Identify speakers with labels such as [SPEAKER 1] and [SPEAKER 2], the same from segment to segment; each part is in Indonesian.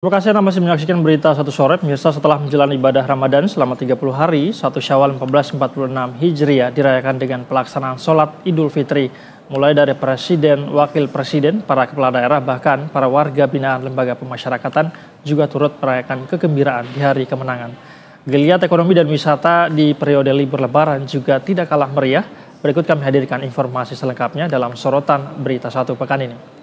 [SPEAKER 1] Terima kasih Anda masih menyaksikan berita Satu Sore. Pemirsa, setelah menjalani ibadah Ramadan selama 30 hari, 1 Syawal 1446 Hijriah dirayakan dengan pelaksanaan sholat Idul Fitri. Mulai dari Presiden, Wakil Presiden, para kepala daerah, bahkan para warga binaan lembaga pemasyarakatan juga turut merayakan kegembiraan di hari kemenangan. Geliat ekonomi dan wisata di periode libur Lebaran juga tidak kalah meriah. Berikut kami hadirkan informasi selengkapnya dalam sorotan berita Satu pekan ini.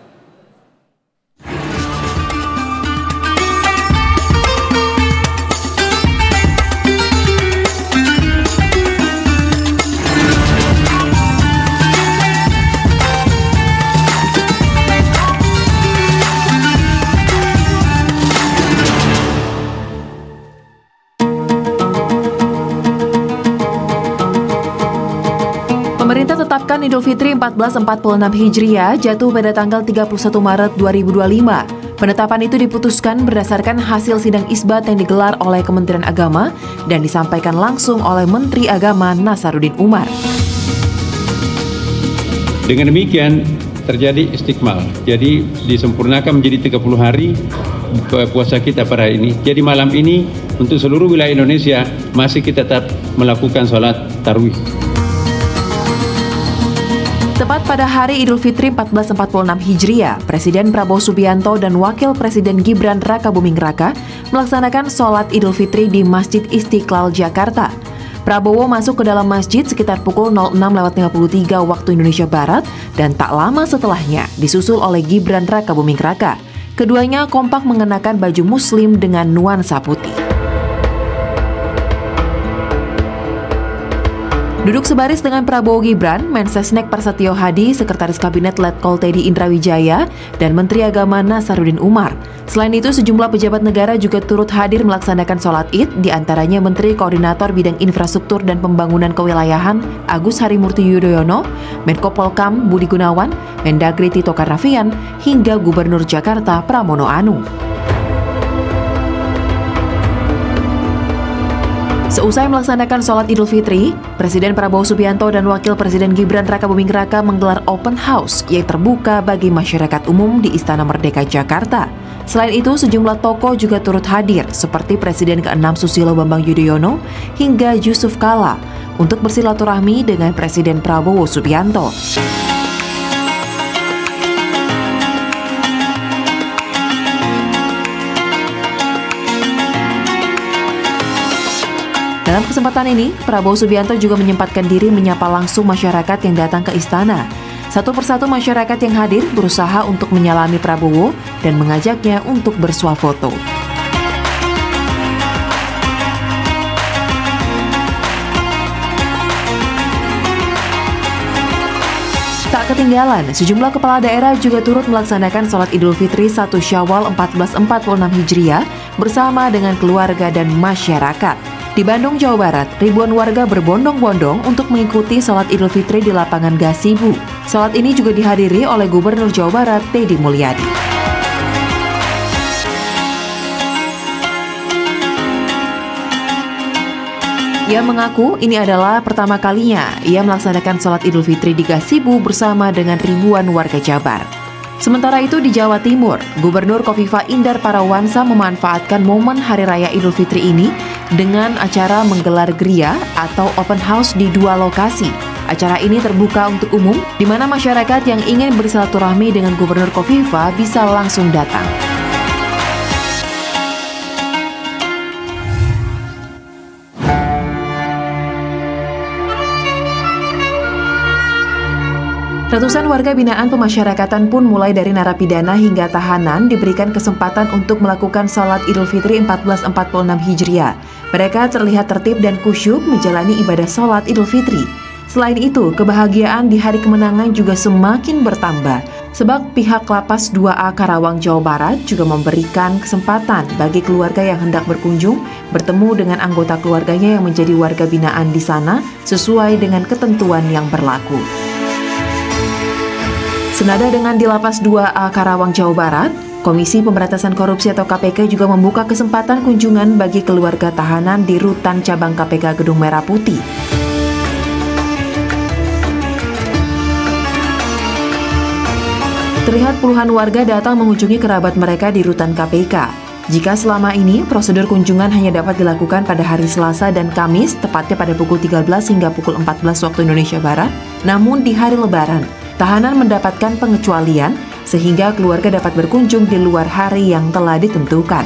[SPEAKER 2] Pemerintah tetapkan Idul Fitri 1446 Hijriah jatuh pada tanggal 31 Maret 2025. Penetapan itu diputuskan berdasarkan hasil sidang isbat yang digelar oleh Kementerian Agama dan disampaikan langsung oleh Menteri Agama Nasaruddin Umar.
[SPEAKER 3] Dengan demikian terjadi istikmal. Jadi disempurnakan menjadi 30 hari puasa kita pada hari ini. Jadi malam ini untuk seluruh wilayah Indonesia masih kita tetap melakukan sholat tarawih.
[SPEAKER 2] Tepat pada hari Idul Fitri 1446 Hijriah, Presiden Prabowo Subianto dan Wakil Presiden Gibran Rakabuming Raka melaksanakan sholat Idul Fitri di Masjid Istiqlal, Jakarta. Prabowo masuk ke dalam masjid sekitar pukul 06.53 waktu Indonesia Barat dan tak lama setelahnya disusul oleh Gibran Rakabuming Raka. Keduanya kompak mengenakan baju muslim dengan nuansa putih. Duduk sebaris dengan Prabowo Gibran, Mensesnek Prasetyo Hadi, Sekretaris Kabinet Letkol Teddy Indrawijaya, dan Menteri Agama Nasaruddin Umar. Selain itu, sejumlah pejabat negara juga turut hadir melaksanakan sholat Id, diantaranya Menteri Koordinator Bidang Infrastruktur dan Pembangunan Kewilayahan Agus Harimurti Yudhoyono, Menko Polkam Budi Gunawan, Mendagri Tito Karnavian, hingga Gubernur Jakarta Pramono Anung. Seusai melaksanakan sholat Idul Fitri, Presiden Prabowo Subianto dan Wakil Presiden Gibran Rakabuming Raka menggelar open house yang terbuka bagi masyarakat umum di Istana Merdeka, Jakarta. Selain itu, sejumlah tokoh juga turut hadir, seperti Presiden ke-6 Susilo Bambang Yudhoyono hingga Yusuf Kala, untuk bersilaturahmi dengan Presiden Prabowo Subianto. Dalam kesempatan ini, Prabowo Subianto juga menyempatkan diri menyapa langsung masyarakat yang datang ke istana. Satu persatu masyarakat yang hadir berusaha untuk menyalami Prabowo dan mengajaknya untuk bersuah foto. Tak ketinggalan, sejumlah kepala daerah juga turut melaksanakan sholat Idul Fitri 1 Syawal 1446 Hijriah bersama dengan keluarga dan masyarakat. Di Bandung, Jawa Barat, ribuan warga berbondong-bondong untuk mengikuti sholat Idul Fitri di lapangan Gasibu. Sholat ini juga dihadiri oleh Gubernur Jawa Barat, Teddy Mulyadi. Ia mengaku ini adalah pertama kalinya ia melaksanakan sholat Idul Fitri di Gasibu bersama dengan ribuan warga Jabar. Sementara itu di Jawa Timur, Gubernur Khofifah Indar Parawansa memanfaatkan momen Hari Raya Idul Fitri ini dengan acara menggelar gria atau open house di 2 lokasi. Acara ini terbuka untuk umum, di mana masyarakat yang ingin bersilaturahmi dengan Gubernur Khofifah bisa langsung datang. Ratusan warga binaan pemasyarakatan pun mulai dari narapidana hingga tahanan diberikan kesempatan untuk melakukan salat Idul Fitri 1446 Hijriah. Mereka terlihat tertib dan khusyuk menjalani ibadah salat Idul Fitri. Selain itu, kebahagiaan di hari kemenangan juga semakin bertambah, sebab pihak Lapas 2A Karawang, Jawa Barat juga memberikan kesempatan bagi keluarga yang hendak berkunjung bertemu dengan anggota keluarganya yang menjadi warga binaan di sana sesuai dengan ketentuan yang berlaku. Senada dengan di Lapas 2A Karawang, Jawa Barat, Komisi Pemberantasan Korupsi atau KPK juga membuka kesempatan kunjungan bagi keluarga tahanan di Rutan Cabang KPK Gedung Merah Putih. Terlihat puluhan warga datang mengunjungi kerabat mereka di rutan KPK. Jika selama ini prosedur kunjungan hanya dapat dilakukan pada hari Selasa dan Kamis, tepatnya pada pukul 13 hingga pukul 14 waktu Indonesia Barat, namun di hari Lebaran, tahanan mendapatkan pengecualian sehingga keluarga dapat berkunjung di luar hari yang telah ditentukan.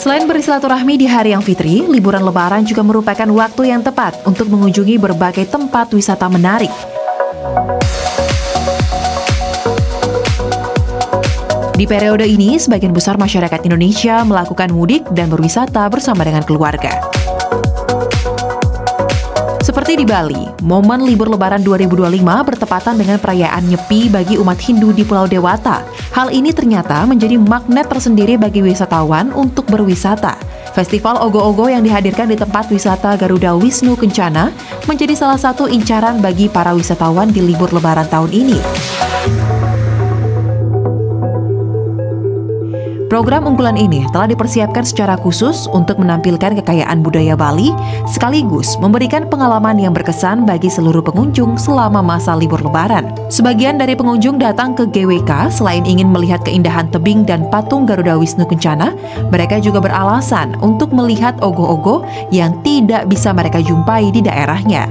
[SPEAKER 2] Selain bersilaturahmi di hari yang fitri, liburan Lebaran juga merupakan waktu yang tepat untuk mengunjungi berbagai tempat wisata menarik. Di periode ini, sebagian besar masyarakat Indonesia melakukan mudik dan berwisata bersama dengan keluarga. Seperti di Bali, momen libur Lebaran 2025 bertepatan dengan perayaan Nyepi bagi umat Hindu di Pulau Dewata. Hal ini ternyata menjadi magnet tersendiri bagi wisatawan untuk berwisata. Festival Ogo-Ogo yang dihadirkan di tempat wisata Garuda Wisnu Kencana menjadi salah satu incaran bagi para wisatawan di libur Lebaran tahun ini. Program unggulan ini telah dipersiapkan secara khusus untuk menampilkan kekayaan budaya Bali, sekaligus memberikan pengalaman yang berkesan bagi seluruh pengunjung selama masa libur Lebaran. Sebagian dari pengunjung datang ke GWK selain ingin melihat keindahan tebing dan patung Garuda Wisnu Kencana, mereka juga beralasan untuk melihat ogo-ogo yang tidak bisa mereka jumpai di daerahnya.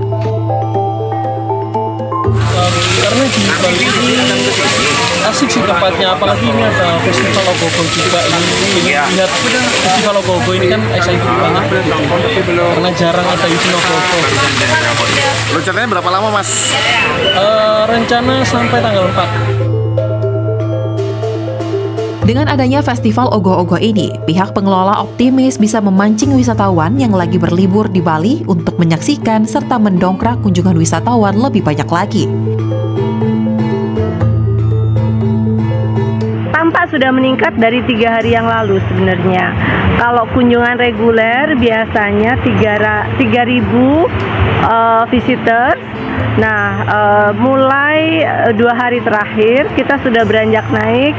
[SPEAKER 4] Karena di Bali ini asik sih tempatnya, apalagi ini ada festival Ogo-Ogo juga. Ini lihat festival Ogo-Ogo ini kan exciting banget karena jarang ada event Ogo-Ogo.
[SPEAKER 5] Rencananya berapa lama, Mas?
[SPEAKER 4] Rencana sampai tanggal 4.
[SPEAKER 2] Dengan adanya festival Ogo-Ogo ini, pihak pengelola optimis bisa memancing wisatawan yang lagi berlibur di Bali untuk menyaksikan serta mendongkrak kunjungan wisatawan lebih banyak lagi.
[SPEAKER 6] Tampak sudah meningkat dari 3 hari yang lalu sebenarnya. Kalau kunjungan reguler biasanya 3.000 visitors. Nah, mulai 2 hari terakhir kita sudah beranjak naik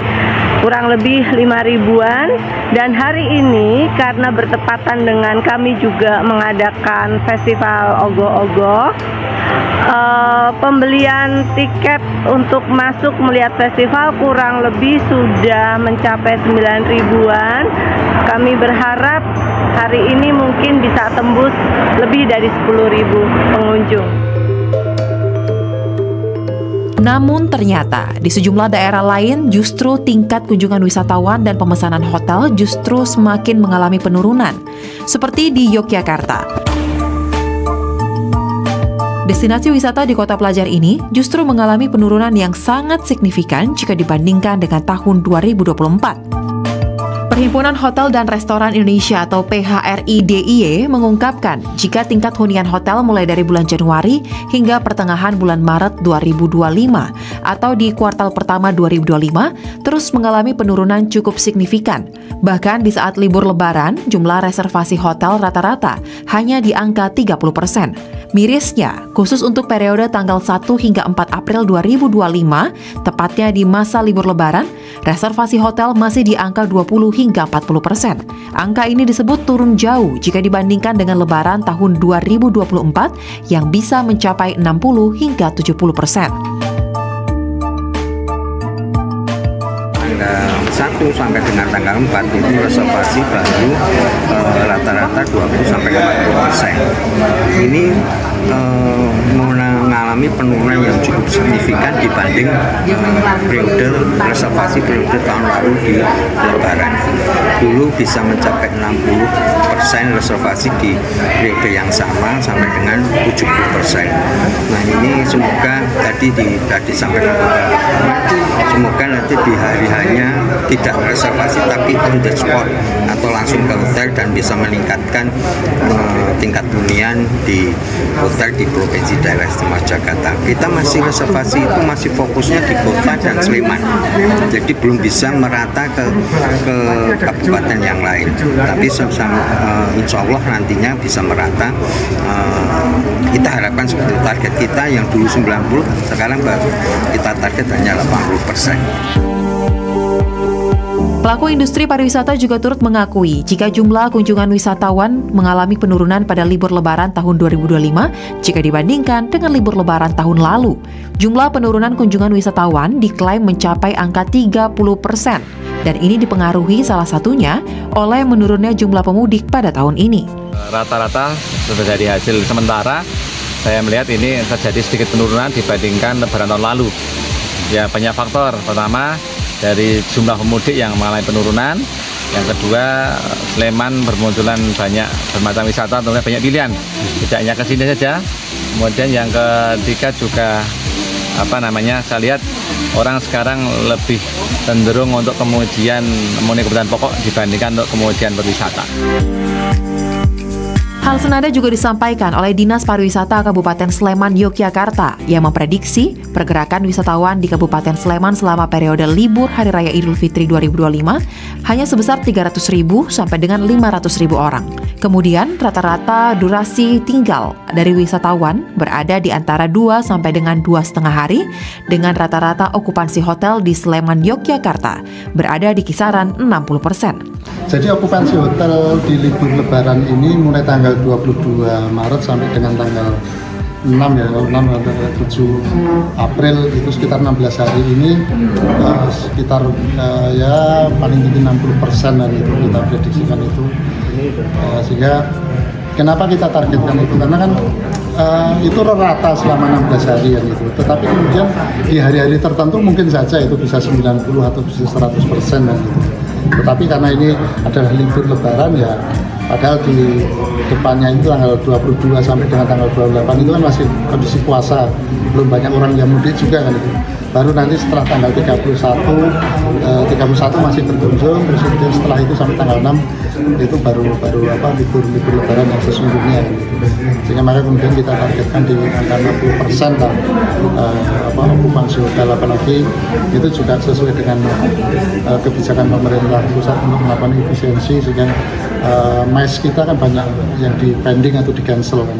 [SPEAKER 6] kurang lebih 5.000-an, dan hari ini karena bertepatan dengan kami juga mengadakan festival Ogo-Ogo, pembelian tiket untuk masuk melihat festival kurang lebih sudah mencapai 9.000-an. Kami berharap hari ini mungkin bisa tembus lebih dari 10.000 pengunjung.
[SPEAKER 2] Namun ternyata di sejumlah daerah lain justru tingkat kunjungan wisatawan dan pemesanan hotel justru semakin mengalami penurunan, seperti di Yogyakarta. Destinasi wisata di kota pelajar ini justru mengalami penurunan yang sangat signifikan jika dibandingkan dengan tahun 2024. Perhimpunan Hotel dan Restoran Indonesia atau PHRI-DIY mengungkapkan jika tingkat hunian hotel mulai dari bulan Januari hingga pertengahan bulan Maret 2025 atau di kuartal pertama 2025 terus mengalami penurunan cukup signifikan. Bahkan di saat libur Lebaran, jumlah reservasi hotel rata-rata hanya di angka 30%. Mirisnya, khusus untuk periode tanggal 1 hingga 4 April 2025, tepatnya di masa libur Lebaran, reservasi hotel masih di angka 20 hingga 40%. Angka ini disebut turun jauh jika dibandingkan dengan Lebaran tahun 2024 yang bisa mencapai 60 hingga 70%.
[SPEAKER 7] Tanggal 1 sampai dengan tanggal 4 itu reservasi baru rata-rata 20 sampai 40%. Ini mengalami penurunan yang cukup signifikan dibanding periode reservasi periode tahun lalu di Lebaran. Dulu bisa mencapai 60% reservasi di periode yang sama sampai dengan 70%. Nah, ini semoga tadi disampaikan semoga nanti di hari-harinya tidak reservasi tapi on the spot atau langsung ke hotel dan bisa meningkatkan tingkat hunian di hotel di Provinsi Daerah Istimewa Jakarta. Kita masih reservasi itu masih fokusnya di kota dan Sleman, jadi belum bisa merata ke kabupaten yang lain. Tapi insya Allah nantinya bisa merata. Kita harapkan seperti target kita yang dulu 90, sekarang baru kita target hanya 80%.
[SPEAKER 2] Pelaku industri pariwisata juga turut mengakui jika jumlah kunjungan wisatawan mengalami penurunan pada libur lebaran tahun 2025 jika dibandingkan dengan libur lebaran tahun lalu. Jumlah penurunan kunjungan wisatawan diklaim mencapai angka 30%, dan ini dipengaruhi salah satunya oleh menurunnya jumlah pemudik pada tahun ini.
[SPEAKER 8] Rata-rata sudah jadi hasil sementara, saya melihat ini terjadi sedikit penurunan dibandingkan lebaran tahun lalu. Ya, banyak faktor. Pertama, dari jumlah pemudik yang mengalami penurunan. Yang kedua, Sleman bermunculan banyak bermacam wisata, tentunya banyak pilihan. Tidak hanya ke sini saja. Kemudian yang ketiga juga saya lihat orang sekarang lebih cenderung untuk kemudian memenuhi kebutuhan pokok dibandingkan untuk kemudian berwisata.
[SPEAKER 2] Hal senada juga disampaikan oleh Dinas Pariwisata Kabupaten Sleman, Yogyakarta, yang memprediksi pergerakan wisatawan di Kabupaten Sleman selama periode libur Hari Raya Idul Fitri 2025 hanya sebesar 300.000 sampai dengan 500.000 orang. Kemudian rata-rata durasi tinggal dari wisatawan berada di antara 2 sampai dengan 2,5 hari, dengan rata-rata okupansi hotel di Sleman, Yogyakarta berada di kisaran 60%.
[SPEAKER 9] Jadi okupansi hotel di libur lebaran ini mulai tanggal 22 Maret sampai dengan tanggal 6 sampai 7 April itu sekitar 16 hari ini sekitar ya paling tinggi 60% dan itu kita prediksikan itu. Sehingga kenapa kita targetkan itu, karena kan itu rata selama 16 hari yang itu. Tetapi kemudian di hari-hari tertentu mungkin saja itu bisa 90 atau bisa 100% dan itu. Tetapi karena ini adalah libur lebaran ya, padahal di depannya itu tanggal 22 sampai dengan tanggal 28 itu kan masih kondisi puasa, belum banyak orang yang mudik juga kan itu. Baru nanti setelah tanggal 31 masih berkunjung, terus kemudian setelah itu sampai tanggal 6 itu baru libur lebaran yang sesungguhnya gitu. Sehingga maka kemudian kita targetkan di angka 60% lah okupansi hotel, apalagi itu juga sesuai dengan kebijakan pemerintah pusat untuk melakukan efisiensi, sehingga MICE kita kan banyak yang di pending atau di cancel kan.